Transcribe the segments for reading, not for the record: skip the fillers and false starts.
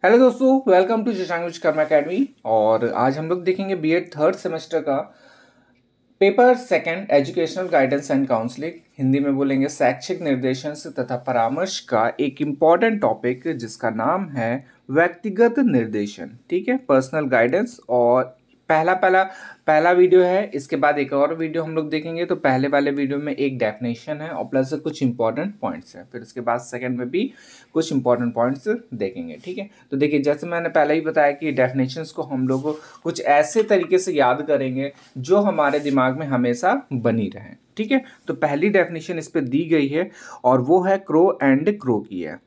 Hello दोस्तों, welcome to Shashank Vishwakarma academy. और आज हम लोग देखेंगे बीएड थर्ड सेमेस्टर का paper second educational guidance and counselling, Hindi में बोलेंगे शैक्षिक निर्देशन तथा परामर्श का एक इम्पॉर्टेंट टॉपिक जिसका नाम है व्यक्तिगत निर्देशन। ठीक है, पर्सनल गाइडेंस। और पहला वीडियो है, इसके बाद एक और वीडियो हम लोग देखेंगे। तो पहले वाले वीडियो में एक डेफिनेशन है और प्लस कुछ इंपॉर्टेंट पॉइंट्स हैं, फिर उसके बाद सेकंड में भी कुछ इंपॉर्टेंट पॉइंट्स देखेंगे। ठीक है, तो देखिए जैसे मैंने पहले ही बताया कि डेफिनेशंस को हम लोग कुछ ऐसे तरीके से याद करेंगे जो हमारे दिमाग में हमेशा बनी रहे। ठीक है, तो पहली डेफिनेशन इस पे दी गई है और वो है क्रो एंड क्रो की है।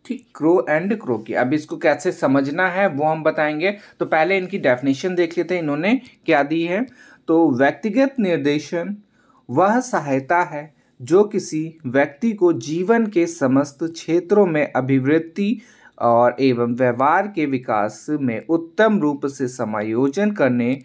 ठीक, क्रो एंड क्रो की। अब इसको कैसे समझना है वो हम बताएंगे। तो पहले इनकी डेफिनेशन देख लेते हैं इन्होंने क्या दी है। तो व्यक्तिगत निर्देशन वह सहायता है जो किसी व्यक्ति को जीवन के समस्त क्षेत्रों में अभिवृद्धि और एवं व्यवहार के विकास में उत्तम रूप से समायोजन करने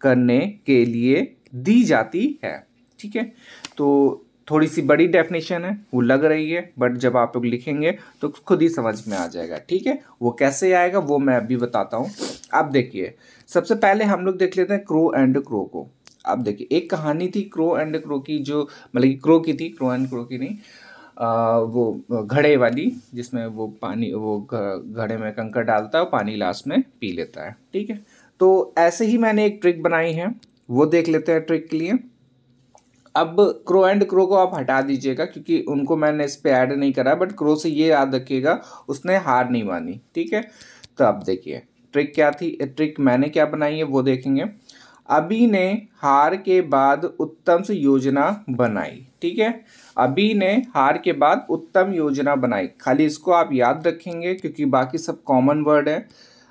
करने के लिए दी जाती है। ठीक है, तो थोड़ी सी बड़ी डेफिनेशन है, वो लग रही है, बट जब आप लोग लिखेंगे तो खुद ही समझ में आ जाएगा। ठीक है, वो कैसे आएगा वो मैं अभी बताता हूँ। आप देखिए, सबसे पहले हम लोग देख लेते हैं क्रो एंड क्रो को। आप देखिए, एक कहानी थी क्रो एंड क्रो की, जो मतलब कि क्रो की थी, क्रो एंड क्रो की नहीं। वो घड़े वाली, जिसमें वो पानी, वो घड़े में कंकड़ डालता है और पानी लास्ट में पी लेता है। ठीक है, तो ऐसे ही मैंने एक ट्रिक बनाई है, वो देख लेते हैं ट्रिक के लिए। अब क्रो एंड क्रो को आप हटा दीजिएगा क्योंकि उनको मैंने इस पे ऐड नहीं करा, बट क्रो से ये याद रखिएगा उसने हार नहीं मानी। ठीक है, तो अब देखिए ट्रिक क्या थी, ट्रिक मैंने क्या बनाई है वो देखेंगे। अभी ने हार के बाद उत्तम से योजना बनाई। ठीक है, अभी ने हार के बाद उत्तम योजना बनाई, खाली इसको आप याद रखेंगे क्योंकि बाकी सब कॉमन वर्ड है।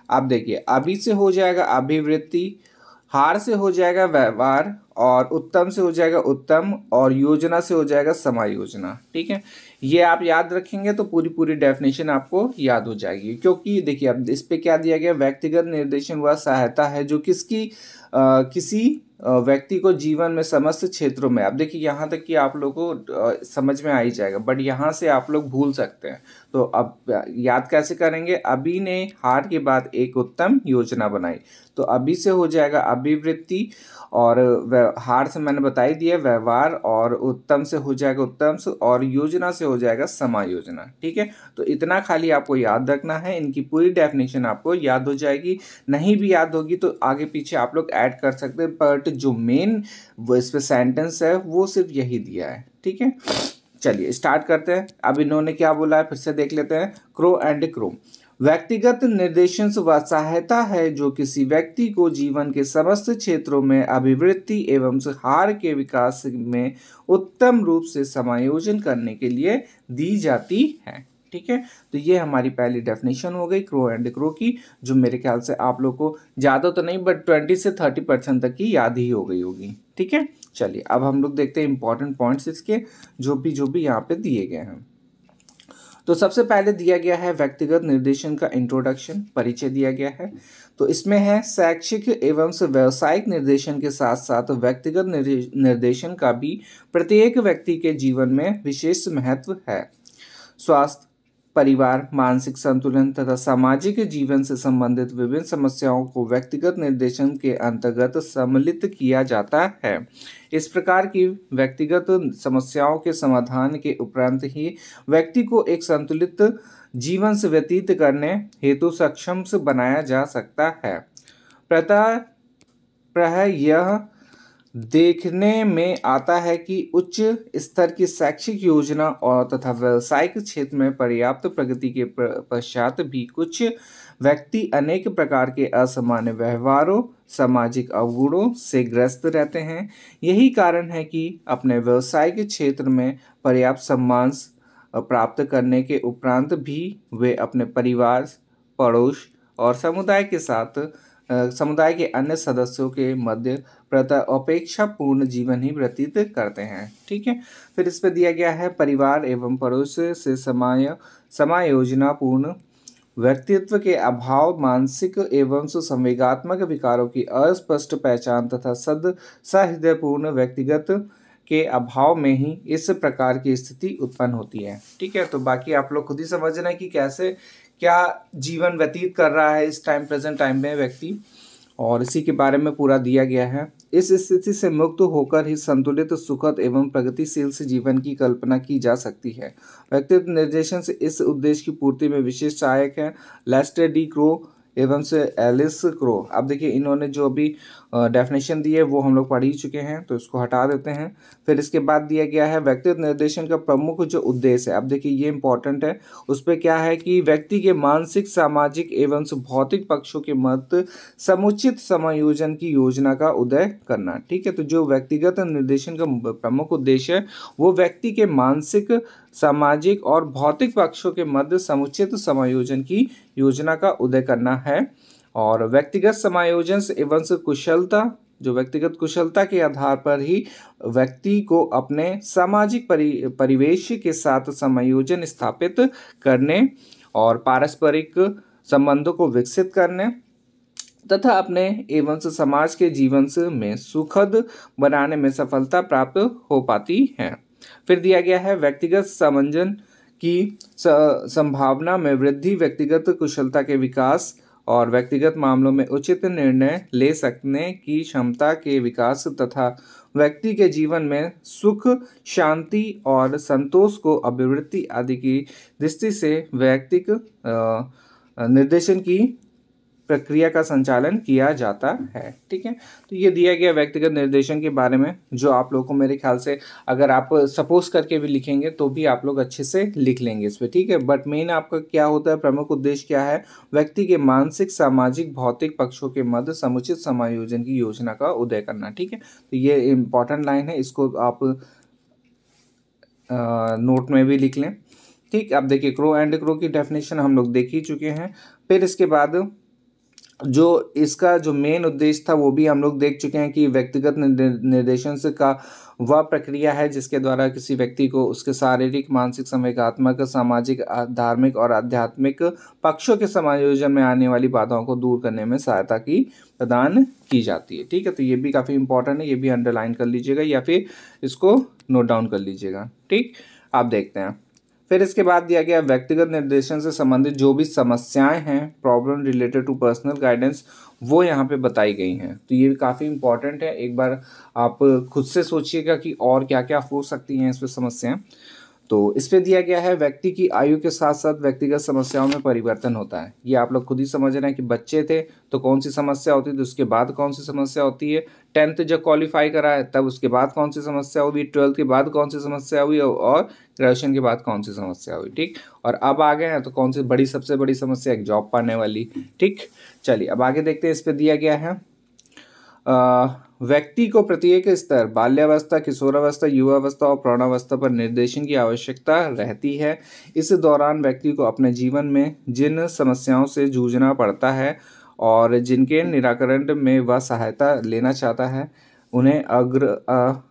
आप देखिए, अभी से हो जाएगा अभिवृत्ति, हार से हो जाएगा व्यवहार, और उत्तम से हो जाएगा उत्तम, और योजना से हो जाएगा समायोजना। ठीक है, ये आप याद रखेंगे तो पूरी पूरी डेफिनेशन आपको याद हो जाएगी। क्योंकि देखिए अब इस पे क्या दिया गया, व्यक्तिगत निर्देशन वह सहायता है जो किसी व्यक्ति को जीवन में समस्त क्षेत्रों में। अब देखिए यहाँ तक कि आप लोगों को समझ में आ ही जाएगा, बट यहाँ से आप लोग भूल सकते हैं। तो अब याद कैसे करेंगे, अभी ने हार के बाद एक उत्तम योजना बनाई, तो अभी से हो जाएगा अभिवृत्ति, और हार से मैंने बता ही दिया व्यवहार, और उत्तम से हो जाएगा उत्तम से, और योजना से हो जाएगा समायोजना। ठीक है, तो इतना खाली आपको याद रखना है, इनकी पूरी डेफिनेशन आपको याद हो जाएगी। नहीं भी याद होगी तो आगे पीछे आप लोग ऐड कर सकते हैं, बट जो मेन वो इस पे सेंटेंस है वो सिर्फ यही दिया है। ठीक है, चलिए स्टार्ट करते हैं। अब इन्होंने क्या बोला है फिर से देख लेते हैं। क्रो एंड क्रो, व्यक्तिगत निर्देशन वह सहायता है जो किसी व्यक्ति को जीवन के समस्त क्षेत्रों में अभिवृद्धि एवं सुधार के विकास में उत्तम रूप से समायोजन करने के लिए दी जाती है। ठीक है, तो ये हमारी पहली डेफिनेशन हो गई क्रो एंड क्रो की, जो मेरे ख्याल से आप लोग को ज़्यादा तो नहीं बट 20 से 30% तक की याद ही हो गई होगी। ठीक है, चलिए अब हम लोग देखते हैं इंपॉर्टेंट पॉइंट्स इसके, जो भी यहाँ पे दिए गए हैं। तो सबसे पहले दिया गया है व्यक्तिगत निर्देशन का इंट्रोडक्शन, परिचय दिया गया है। तो इसमें है शैक्षिक एवं व्यावसायिक निर्देशन के साथ साथ व्यक्तिगत निर्देशन का भी प्रत्येक व्यक्ति के जीवन में विशेष महत्व है। स्वास्थ्य, परिवार, मानसिक संतुलन तथा सामाजिक जीवन से संबंधित विभिन्न समस्याओं को व्यक्तिगत निर्देशन के अंतर्गत सम्मिलित किया जाता है। इस प्रकार की व्यक्तिगत समस्याओं के समाधान के उपरांत ही व्यक्ति को एक संतुलित जीवन से व्यतीत करने हेतु सक्षम से बनाया जा सकता है। प्रतः यह देखने में आता है कि उच्च स्तर की शैक्षिक योजना और तथा व्यावसायिक क्षेत्र में पर्याप्त प्रगति के पश्चात भी कुछ व्यक्ति अनेक प्रकार के असामान्य व्यवहारों, सामाजिक अवगुणों से ग्रस्त रहते हैं। यही कारण है कि अपने व्यावसायिक क्षेत्र में पर्याप्त सम्मान प्राप्त करने के उपरांत भी वे अपने परिवार, पड़ोस और समुदाय के अन्य सदस्यों के मध्य प्रथा अपेक्षापूर्ण जीवन ही व्यतीत करते हैं। ठीक है, फिर इस पे दिया गया है परिवार एवं पड़ोस से समायोजना पूर्ण व्यक्तित्व के अभाव, मानसिक एवं संवेगात्मक विकारों की अस्पष्ट पहचान तथा सहृदयपूर्ण व्यक्तिगत के अभाव में ही इस प्रकार की स्थिति उत्पन्न होती है। ठीक है, तो बाकी आप लोग खुद ही समझना है कि कैसे क्या जीवन व्यतीत कर रहा है इस टाइम प्रेजेंट टाइम में व्यक्ति, और इसी के बारे में पूरा दिया गया है। इस स्थिति से मुक्त होकर ही संतुलित, सुखद एवं प्रगतिशील से जीवन की कल्पना की जा सकती है। व्यक्तित्व निर्देशन से इस उद्देश्य की पूर्ति में विशेष सहायक है लेस्टर डी क्रो एवं से एलिस क्रो। अब देखिए इन्होंने जो अभी डेफिनेशन दी है वो हम लोग पढ़ ही चुके हैं, तो इसको हटा देते हैं। फिर इसके बाद दिया गया है व्यक्तित्व निर्देशन का प्रमुख जो उद्देश्य है। अब देखिए ये इंपॉर्टेंट है, उस पर क्या है कि व्यक्ति के मानसिक, सामाजिक एवं भौतिक पक्षों के मध्य समुचित समायोजन की योजना का उदय करना। ठीक है, तो जो व्यक्तिगत निर्देशन का प्रमुख उद्देश्य है वो व्यक्ति के मानसिक, सामाजिक और भौतिक पक्षों के मध्य समुचित समायोजन की योजना का उदय करना है। और व्यक्तिगत समायोजन एवं कुशलता, जो व्यक्तिगत कुशलता के आधार पर ही व्यक्ति को अपने सामाजिक परिवेश के साथ समायोजन स्थापित करने और पारस्परिक संबंधों को विकसित करने तथा अपने एवं समाज के जीवन में सुखद बनाने में सफलता प्राप्त हो पाती है। फिर दिया गया है व्यक्तिगत समंजन की संभावना में वृद्धि, व्यक्तिगत कुशलता के विकास और व्यक्तिगत मामलों में उचित निर्णय ले सकने की क्षमता के विकास तथा व्यक्ति के जीवन में सुख, शांति और संतोष को अभिवृद्धि आदि की दृष्टि से व्यक्तिगत निर्देशन की प्रक्रिया का संचालन किया जाता है। ठीक है, तो ये दिया गया व्यक्तिगत निर्देशन के बारे में, जो आप लोगों को मेरे ख्याल से अगर आप सपोज करके भी लिखेंगे तो भी आप लोग अच्छे से लिख लेंगे इस पर। ठीक है, बट मेन आपका क्या होता है, प्रमुख उद्देश्य क्या है, व्यक्ति के मानसिक, सामाजिक, भौतिक पक्षों के मध्य समुचित समायोजन की योजना का उदय करना। ठीक है, तो ये इंपॉर्टेंट लाइन है, इसको आप नोट में भी लिख लें। ठीक, अब देखिए क्रो एंड क्रो की डेफिनेशन हम लोग देख ही चुके हैं। फिर इसके बाद जो इसका जो मेन उद्देश्य था वो भी हम लोग देख चुके हैं कि व्यक्तिगत निर्देशन से का वह प्रक्रिया है जिसके द्वारा किसी व्यक्ति को उसके शारीरिक, मानसिक, संवेगात्मक, सामाजिक, धार्मिक और आध्यात्मिक पक्षों के समायोजन में आने वाली बाधाओं को दूर करने में सहायता की प्रदान की जाती है। ठीक है, तो ये भी काफ़ी इंपॉर्टेंट है, ये भी अंडरलाइन कर लीजिएगा या फिर इसको नोट डाउन कर लीजिएगा। ठीक, आप देखते हैं। फिर इसके बाद दिया गया व्यक्तिगत निर्देशन से संबंधित जो भी समस्याएं हैं, problem related to personal guidance, वो यहाँ पे बताई गई हैं। तो ये काफ़ी इंपॉर्टेंट है, एक बार आप खुद से सोचिएगा कि और क्या क्या हो सकती हैं इस पर समस्याएं। तो इस पे दिया गया है व्यक्ति की आयु के साथ साथ व्यक्तिगत समस्याओं में परिवर्तन होता है। ये आप लोग खुद ही समझ रहे हैं कि बच्चे थे तो कौन सी समस्या होती थी, उसके बाद कौन सी समस्या होती है, 10th जब क्वालिफाई करा है तब उसके बाद कौन सी समस्या हुई, 12th के बाद कौन सी समस्या हुई और ग्रेजुएशन के बाद कौन सी समस्या हुई। ठीक, और अब आ गए हैं तो कौन सी बड़ी, सबसे बड़ी समस्या एक जॉब पाने वाली। ठीक, चलिए अब आगे देखते हैं। इस पर दिया गया है व्यक्ति को प्रत्येक स्तर, बाल्यावस्था, किशोरावस्था, युवावस्था और प्रौढ़ावस्था पर निर्देशन की आवश्यकता रहती है। इस दौरान व्यक्ति को अपने जीवन में जिन समस्याओं से जूझना पड़ता है और जिनके निराकरण में वह सहायता लेना चाहता है, उन्हें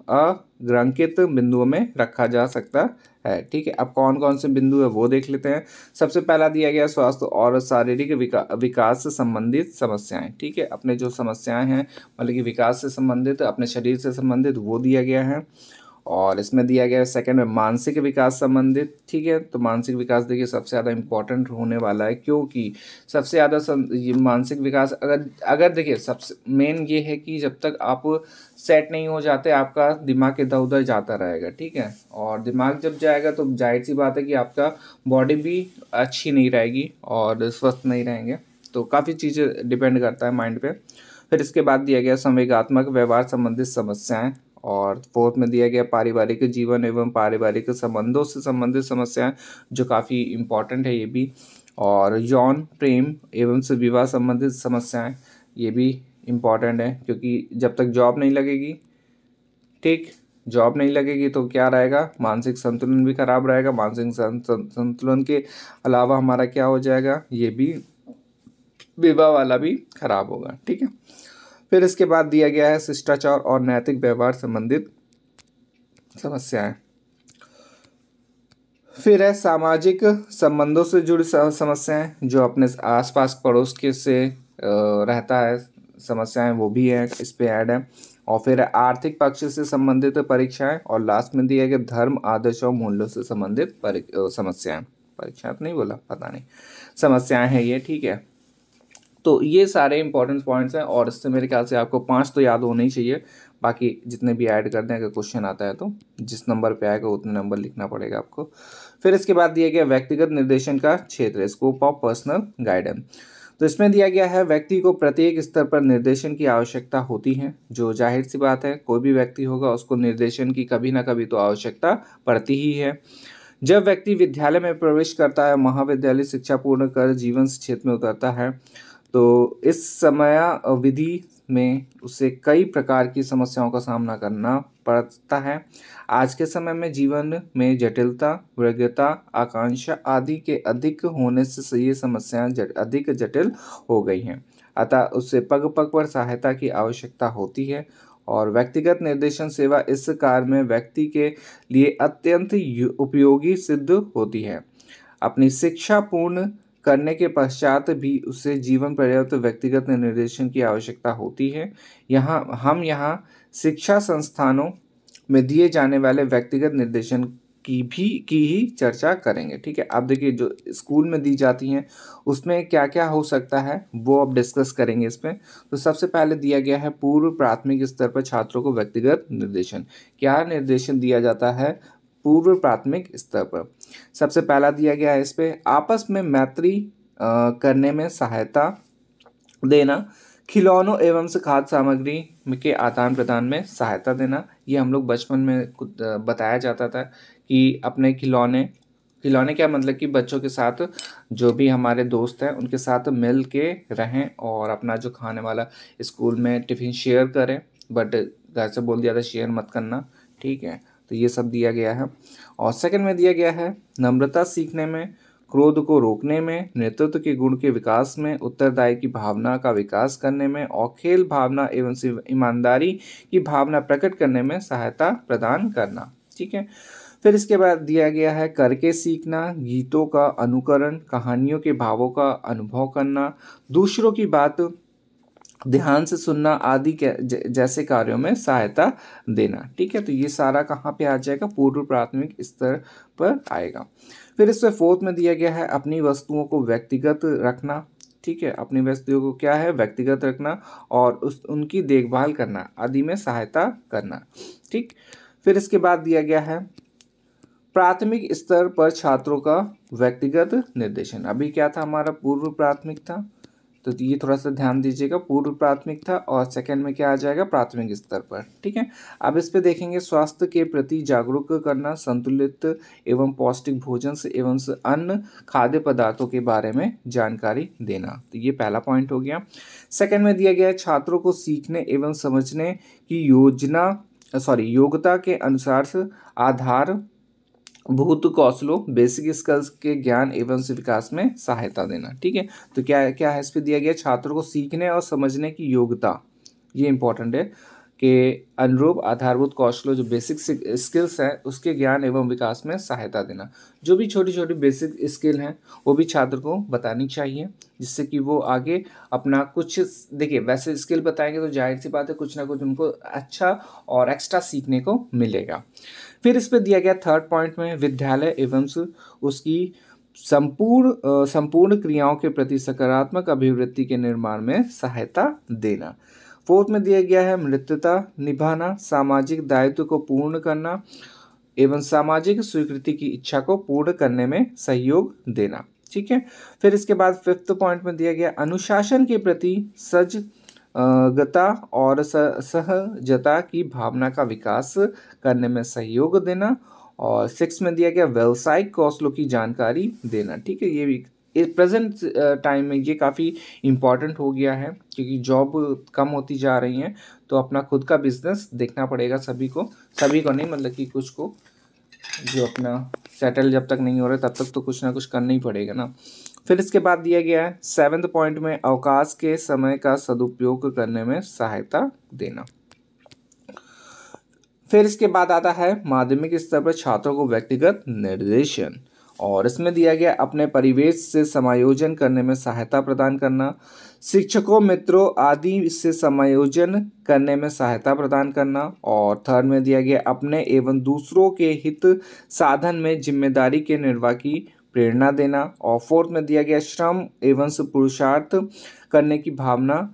अग्रांकित बिंदुओं में रखा जा सकता है। ठीक है, अब कौन कौन से बिंदु है वो देख लेते हैं। सबसे पहला दिया गया स्वास्थ्य और शारीरिक विकास से संबंधित समस्याएं। ठीक है, अपने जो समस्याएं हैं मतलब कि विकास से संबंधित, अपने शरीर से संबंधित, वो दिया गया है। और इसमें दिया गया है सेकंड में मानसिक विकास संबंधित। ठीक है, तो मानसिक विकास देखिए सबसे ज़्यादा इम्पोर्टेंट होने वाला है, क्योंकि सबसे ज़्यादा ये मानसिक विकास अगर देखिए सबसे मेन ये है कि जब तक आप सेट नहीं हो जाते आपका दिमाग इधर उधर जाता रहेगा। ठीक है, और दिमाग जब जाएगा तो जाहिर सी बात है कि आपका बॉडी भी अच्छी नहीं रहेगी और स्वस्थ नहीं रहेंगे। तो काफ़ी चीज़ें डिपेंड करता है माइंड पे। फिर इसके बाद दिया गया संवेगात्मक व्यवहार संबंधित समस्याएं, और फोर्थ में दिया गया पारिवारिक जीवन एवं पारिवारिक संबंधों से संबंधित समस्याएं, जो काफ़ी इम्पॉर्टेंट है ये भी। और यौन, प्रेम एवं से विवाह संबंधित समस्याएं, ये भी इम्पॉर्टेंट है, क्योंकि जब तक जॉब नहीं लगेगी, ठीक, जॉब नहीं लगेगी तो क्या रहेगा, मानसिक संतुलन भी खराब रहेगा। मानसिक संतुलन के अलावा हमारा क्या हो जाएगा, ये भी विवाह वाला भी खराब होगा। ठीक है, फिर इसके बाद दिया गया है शिष्टाचार और नैतिक व्यवहार संबंधित समस्याएं। फिर है सामाजिक संबंधों से जुड़ी समस्याएं, जो अपने आसपास पड़ोस के से रहता है समस्याएं, वो भी है इस पे ऐड है। और फिर आर्थिक पक्ष से संबंधित परीक्षाएं, और लास्ट में दिया गया धर्म, आदर्श और मूल्यों से संबंधित समस्याएं। परीक्षाएं तो नहीं बोला, पता नहीं, समस्याएं हैं ये, ठीक है। तो ये सारे इंपॉर्टेंट पॉइंट्स हैं, और इससे मेरे ख्याल से आपको 5 तो याद होने ही चाहिए, बाकी जितने भी ऐड कर दें अगर क्वेश्चन आता है तो जिस नंबर पे आएगा उतने नंबर लिखना पड़ेगा आपको। फिर इसके बाद दिया गया व्यक्तिगत निर्देशन का क्षेत्र, स्कोप ऑफ पर्सनल गाइडेंस। तो इसमें दिया गया है व्यक्ति को प्रत्येक स्तर पर निर्देशन की आवश्यकता होती है, जो जाहिर सी बात है, कोई भी व्यक्ति होगा उसको निर्देशन की कभी ना कभी तो आवश्यकता पड़ती ही है। जब व्यक्ति विद्यालय में प्रवेश करता है, महाविद्यालय शिक्षा पूर्ण कर जीवन क्षेत्र में उतरता है, तो इस समय अवधि में उसे कई प्रकार की समस्याओं का सामना करना पड़ता है। आज के समय में जीवन में जटिलता, वरीयता, आकांक्षा आदि के अधिक होने से ये समस्याएं अधिक जटिल हो गई हैं, अतः उसे पग पग पर सहायता की आवश्यकता होती है। और व्यक्तिगत निर्देशन सेवा इस कार्य में व्यक्ति के लिए अत्यंत उपयोगी सिद्ध होती है। अपनी शिक्षा पूर्ण करने के पश्चात भी उसे जीवन पर्याप्त व्यक्तिगत निर्देशन की आवश्यकता होती है। यहाँ शिक्षा संस्थानों में दिए जाने वाले व्यक्तिगत निर्देशन की ही चर्चा करेंगे, ठीक है। आप देखिए जो स्कूल में दी जाती हैं उसमें क्या क्या हो सकता है वो अब डिस्कस करेंगे इसमें। तो सबसे पहले दिया गया है पूर्व प्राथमिक स्तर पर छात्रों को व्यक्तिगत निर्देशन। क्या निर्देशन दिया जाता है पूर्व प्राथमिक स्तर पर? सबसे पहला दिया गया है इस पे आपस में मैत्री करने में सहायता देना, खिलौनों एवं खाद्य सामग्री के आदान प्रदान में सहायता देना। ये हम लोग बचपन में कुछ बताया जाता था कि अपने खिलौने क्या मतलब कि बच्चों के साथ जो भी हमारे दोस्त हैं उनके साथ मिल के रहें, और अपना जो खाने वाला स्कूल में टिफ़िन शेयर करें, बट घर से बोल दिया था शेयर मत करना, ठीक है। तो ये सब दिया गया है। और सेकंड में दिया गया है नम्रता सीखने में, क्रोध को रोकने में, नेतृत्व के गुण के विकास में, उत्तरदायी की भावना का विकास करने में, और खेल भावना एवं ईमानदारी की भावना प्रकट करने में सहायता प्रदान करना, ठीक है। फिर इसके बाद दिया गया है करके सीखना, गीतों का अनुकरण, कहानियों के भावों का अनुभव करना, दूसरों की बात ध्यान से सुनना आदि के जैसे कार्यों में सहायता देना, ठीक है। तो ये सारा कहाँ पे आ जाएगा? पूर्व प्राथमिक स्तर पर आएगा। फिर इसमें फोर्थ में दिया गया है अपनी वस्तुओं को व्यक्तिगत रखना, ठीक है। अपनी वस्तुओं को क्या है? व्यक्तिगत रखना, और उनकी देखभाल करना आदि में सहायता करना, ठीक। फिर इसके बाद दिया गया है प्राथमिक स्तर पर छात्रों का व्यक्तिगत निर्देशन। अभी क्या था हमारा? पूर्व प्राथमिक था, तो ये थोड़ा सा ध्यान दीजिएगा, पूर्व प्राथमिक था, और सेकंड में क्या आ जाएगा? प्राथमिक स्तर पर, ठीक है। अब इस पे देखेंगे स्वास्थ्य के प्रति जागरूक करना, संतुलित एवं पौष्टिक भोजन से एवं अन्य खाद्य पदार्थों के बारे में जानकारी देना। तो ये पहला पॉइंट हो गया। सेकंड में दिया गया है छात्रों को सीखने एवं समझने की योग्यता के अनुसार आधार भूत कौशलों, बेसिक स्किल्स के ज्ञान एवं विकास में सहायता देना, ठीक है। तो क्या क्या है इस पे दिया गया? छात्रों को सीखने और समझने की योग्यता, ये इंपॉर्टेंट है, के अनुरूप आधारभूत कौशलों जो बेसिक स्किल्स हैं उसके ज्ञान एवं विकास में सहायता देना। जो भी छोटी छोटी बेसिक स्किल हैं वो भी छात्र को बतानी चाहिए, जिससे कि वो आगे अपना कुछ, देखिए वैसे स्किल बताएंगे तो जाहिर सी बात है कुछ ना कुछ उनको अच्छा और एक्स्ट्रा सीखने को मिलेगा। फिर इस पे दिया गया थर्ड पॉइंट में विद्यालय एवं उसकी संपूर्ण क्रियाओं के प्रति सकारात्मक अभिवृत्ति के निर्माण में सहायता देना। फोर्थ में दिया गया है मित्रता निभाना, सामाजिक दायित्व को पूर्ण करना एवं सामाजिक स्वीकृति की इच्छा को पूर्ण करने में सहयोग देना, ठीक है। फिर इसके बाद फिफ्थ पॉइंट में दिया गया अनुशासन के प्रति गता और सहजता की भावना का विकास करने में सहयोग देना। और सिक्स में दिया गया व्यावसायिक कौशलों की जानकारी देना, ठीक है। ये भी प्रेजेंट टाइम में ये काफ़ी इम्पॉर्टेंट हो गया है, क्योंकि जॉब कम होती जा रही हैं, तो अपना खुद का बिजनेस देखना पड़ेगा सभी को नहीं, मतलब कि कुछ को, जो अपना सेटल जब तक नहीं हो रहा तब तक तो कुछ ना कुछ करना ही पड़ेगा ना। फिर इसके बाद दिया गया है सेवेंथ पॉइंट में अवकाश के समय का सदुपयोग करने में सहायता देना। फिर इसके बाद आता है माध्यमिक स्तर पर छात्रों को व्यक्तिगत निर्देशन, और इसमें दिया गया अपने परिवेश से समायोजन करने में सहायता प्रदान करना, शिक्षकों मित्रों आदि से समायोजन करने में सहायता प्रदान करना। और थर्ड में दिया गया अपने एवं दूसरों के हित साधन में जिम्मेदारी के निर्वाह की प्रेरणा देना। और फोर्थ में दिया गया श्रम एवं पुरुषार्थ करने की भावना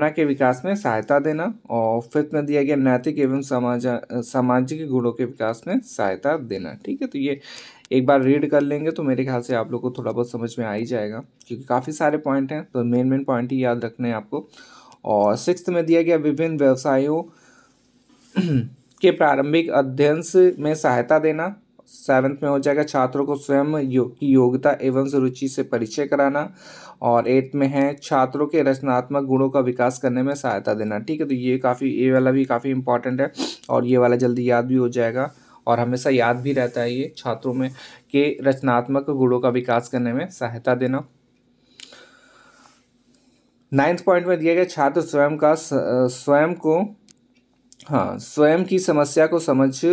के विकास में सहायता देना। और फिफ्थ में दिया गया नैतिक एवं सामाजिक गुणों के विकास में सहायता देना। ठीक है, तो ये एक बार रीड कर लेंगे तो मेरे ख्याल से आप लोग को थोड़ा बहुत समझ में आ ही जाएगा, क्योंकि काफ़ी सारे पॉइंट हैं, तो मेन पॉइंट ही याद रखने हैं आपको। और सिक्स्थ में दिया गया विभिन्न व्यवसायों के प्रारंभिक अध्ययन में सहायता देना। सेवन्थ में हो जाएगा छात्रों को स्वयं की योग्यता एवं रुचि से परिचय कराना। और एट्थ में है छात्रों के रचनात्मक गुणों का विकास करने में सहायता देना। ठीक है, तो ये वाला भी काफ़ी इंपॉर्टेंट है और ये वाला जल्दी याद भी हो जाएगा और हमेशा याद भी रहता है ये छात्रों में के रचनात्मक गुणों का विकास करने में सहायता देना। नाइन्थ पॉइंट में दिया गया छात्र स्वयं की समस्या को समझ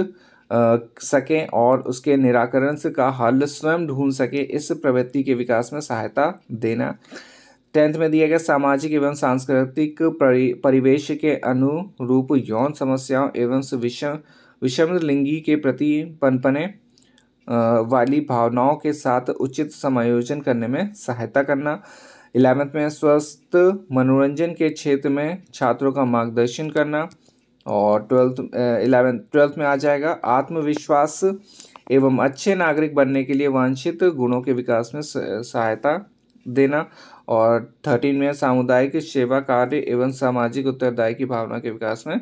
सकें और उसके निराकरण का हल स्वयं ढूंढ सके, इस प्रवृत्ति के विकास में सहायता देना। टेंथ में दिया गया सामाजिक एवं सांस्कृतिक परिवेश के अनुरूप यौन समस्याओं एवं विषम लिंगी के प्रति पनपने वाली भावनाओं के साथ उचित समायोजन करने में सहायता करना। 11th में स्वस्थ मनोरंजन के क्षेत्र में छात्रों का मार्गदर्शन करना। और 12th में आ जाएगा आत्मविश्वास एवं अच्छे नागरिक बनने के लिए वांछित गुणों के विकास में सहायता देना। और 13 में सामुदायिक सेवा कार्य एवं सामाजिक उत्तरदायी की भावना के विकास में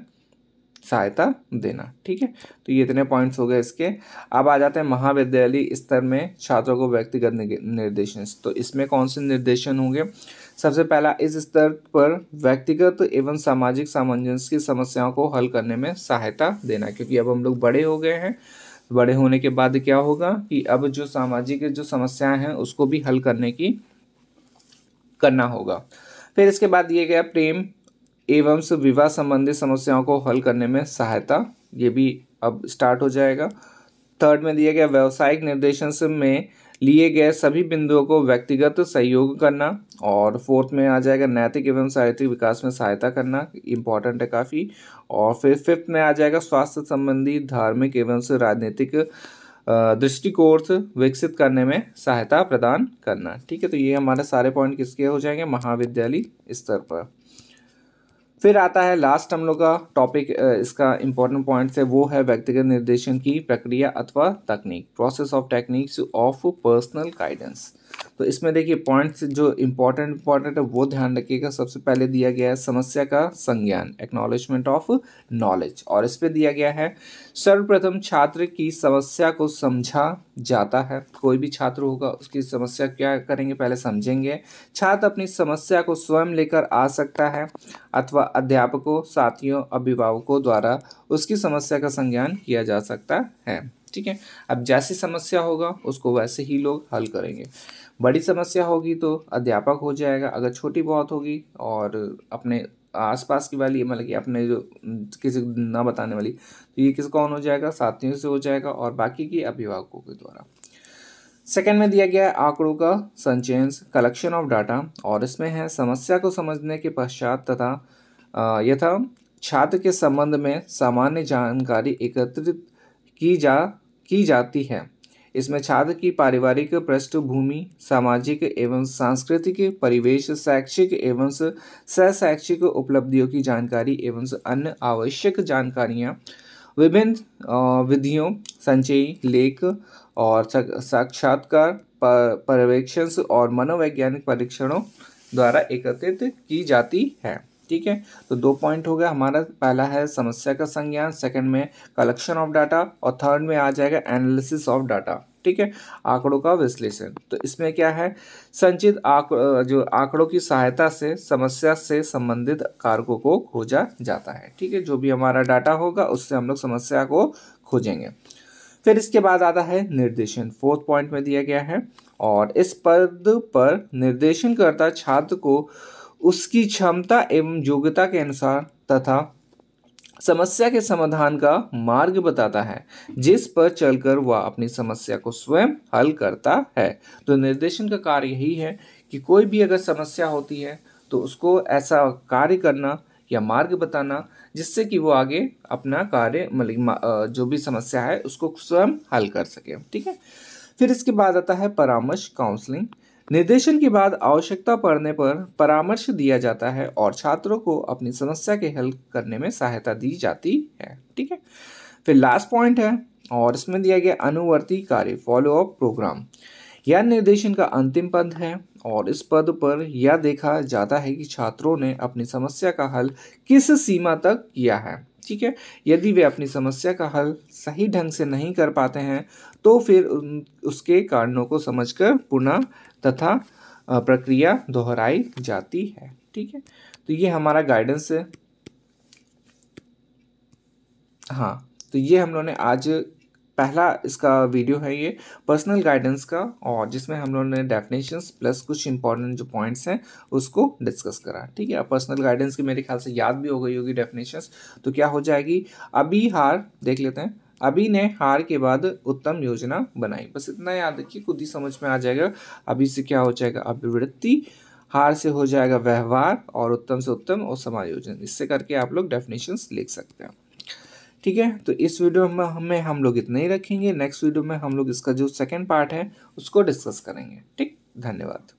सहायता देना। ठीक है, तो ये इतने पॉइंट्स हो गए इसके। अब आ जाते हैं महाविद्यालयी स्तर में छात्रों को व्यक्तिगत निर्देशन। तो इसमें कौन से निर्देशन होंगे? सबसे पहला, इस स्तर पर व्यक्तिगत एवं सामाजिक सामंजस्य की समस्याओं को हल करने में सहायता देना, क्योंकि अब हम लोग बड़े हो गए हैं। बड़े होने के बाद क्या होगा कि अब जो सामाजिक जो समस्याएं हैं उसको भी हल करना होगा। फिर इसके बाद दिए गया प्रेम एवं विवाह संबंधी समस्याओं को हल करने में सहायता, ये भी अब स्टार्ट हो जाएगा। थर्ड में दिया गया व्यावसायिक निर्देशन में लिए गए सभी बिंदुओं को व्यक्तिगत सहयोग करना। और फोर्थ में आ जाएगा नैतिक एवं साहित्यिक विकास में सहायता करना, इंपॉर्टेंट है काफ़ी। और फिर फिफ्थ में आ जाएगा स्वास्थ्य संबंधी धार्मिक एवं राजनीतिक दृष्टिकोण विकसित करने में सहायता प्रदान करना। ठीक है, तो ये हमारे सारे पॉइंट किसके हो जाएंगे? महाविद्यालयी स्तर पर। फिर आता है लास्ट हम लोग का टॉपिक, इसका इंपॉर्टेंट पॉइंट्स है वो है व्यक्तिगत निर्देशन की प्रक्रिया अथवा तकनीक, process of techniques of personal guidance. तो इसमें देखिए पॉइंट्स जो इंपॉर्टेंट है वो ध्यान रखिएगा। सबसे पहले दिया गया है समस्या का संज्ञान, एक्नॉलेजमेंट ऑफ नॉलेज। और इस पे दिया गया है सर्वप्रथम छात्र की समस्या को समझा जाता है। कोई भी छात्र होगा उसकी समस्या क्या करेंगे? पहले समझेंगे। छात्र अपनी समस्या को स्वयं लेकर आ सकता है अथवा अध्यापकों, साथियों, अभिभावकों द्वारा उसकी समस्या का संज्ञान किया जा सकता है। ठीक है, अब जैसी समस्या होगा उसको वैसे ही लोग हल करेंगे। बड़ी समस्या होगी तो अध्यापक हो जाएगा, अगर छोटी बहुत होगी और अपने आसपास की वाली मतलब कि अपने जो किसी को ना बताने वाली, तो ये कौन हो जाएगा? साथियों से हो जाएगा और बाकी की अभिभावकों के द्वारा। सेकंड में दिया गया है आंकड़ों का संचयन, कलेक्शन ऑफ डाटा। और इसमें है समस्या को समझने के पश्चात तथा यथा छात्र के संबंध में सामान्य जानकारी एकत्रित की जाती है। इसमें छात्र की पारिवारिक पृष्ठभूमि, सामाजिक एवं सांस्कृतिक परिवेश, शैक्षिक एवं शैक्षिक उपलब्धियों की जानकारी एवं अन्य आवश्यक जानकारियाँ, विभिन्न विधियों, संचयी लेख और साक्षात्कार, पर्यवेक्षण और मनोवैज्ञानिक परीक्षणों द्वारा एकत्रित की जाती है। ठीक है, तो 2 पॉइंट हो गया हमारा। पहला है समस्या का संज्ञान, सेकंड में कलेक्शन ऑफ डाटा और थर्ड में आ जाएगा एनालिसिस ऑफ डाटा। ठीक है, आंकड़ों का विश्लेषण। तो इसमें क्या है? संचित जो आंकड़ों की सहायता से समस्या से संबंधित कारकों को खोजा जाता है। ठीक है, जो भी हमारा डाटा होगा उससे हम लोग समस्या को खोजेंगे। फिर इसके बाद आता है निर्देशन, फोर्थ पॉइंट में दिया गया है। और इस पद पर निर्देशनकर्ता छात्र को उसकी क्षमता एवं योग्यता के अनुसार तथा समस्या के समाधान का मार्ग बताता है जिस पर चलकर वह अपनी समस्या को स्वयं हल करता है। तो निर्देशन का कार्य यही है कि कोई भी अगर समस्या होती है तो उसको ऐसा कार्य करना या मार्ग बताना जिससे कि वो आगे अपना कार्य जो भी समस्या है उसको स्वयं हल कर सके। ठीक है। फिर इसके बाद आता है परामर्श काउंसलिंग। निर्देशन के बाद आवश्यकता पड़ने पर परामर्श दिया जाता है और छात्रों को अपनी समस्या के हल करने में सहायता दी जाती है। ठीक है। फिर लास्ट पॉइंट है और इसमें दिया गया अनुवर्ती कार्य फॉलो अप प्रोग्राम। यह निर्देशन का अंतिम पद है और इस पद पर यह देखा जाता है कि छात्रों ने अपनी समस्या का हल किस सीमा तक किया है। ठीक है। यदि वे अपनी समस्या का हल सही ढंग से नहीं कर पाते हैं तो फिर उसके कारणों को समझकर पुनः तथा प्रक्रिया दोहराई जाती है। ठीक है। तो ये हमारा गाइडेंस है। हाँ, तो ये हम लोगों ने आज पहला इसका वीडियो है ये पर्सनल गाइडेंस का, और जिसमें हम लोगों ने डेफिनेशंस प्लस कुछ इंपॉर्टेंट जो पॉइंट्स हैं उसको डिस्कस करा। ठीक है। अब पर्सनल गाइडेंस की मेरे ख्याल से याद भी हो गई होगी डेफिनेशंस। तो क्या हो जाएगी, अभी हार देख लेते हैं। अभी ने हार के बाद उत्तम योजना बनाई, बस इतना याद रखिए, खुद ही समझ में आ जाएगा। अभी से क्या हो जाएगा, अभिवृत्ति, हार से हो जाएगा व्यवहार, और उत्तम से उत्तम और समायोजन। इससे करके आप लोग डेफिनेशंस लिख सकते हैं। ठीक है। तो इस वीडियो में हम लोग इतना ही रखेंगे। नेक्स्ट वीडियो में हम लोग इसका जो सेकंड पार्ट है उसको डिस्कस करेंगे। ठीक, धन्यवाद।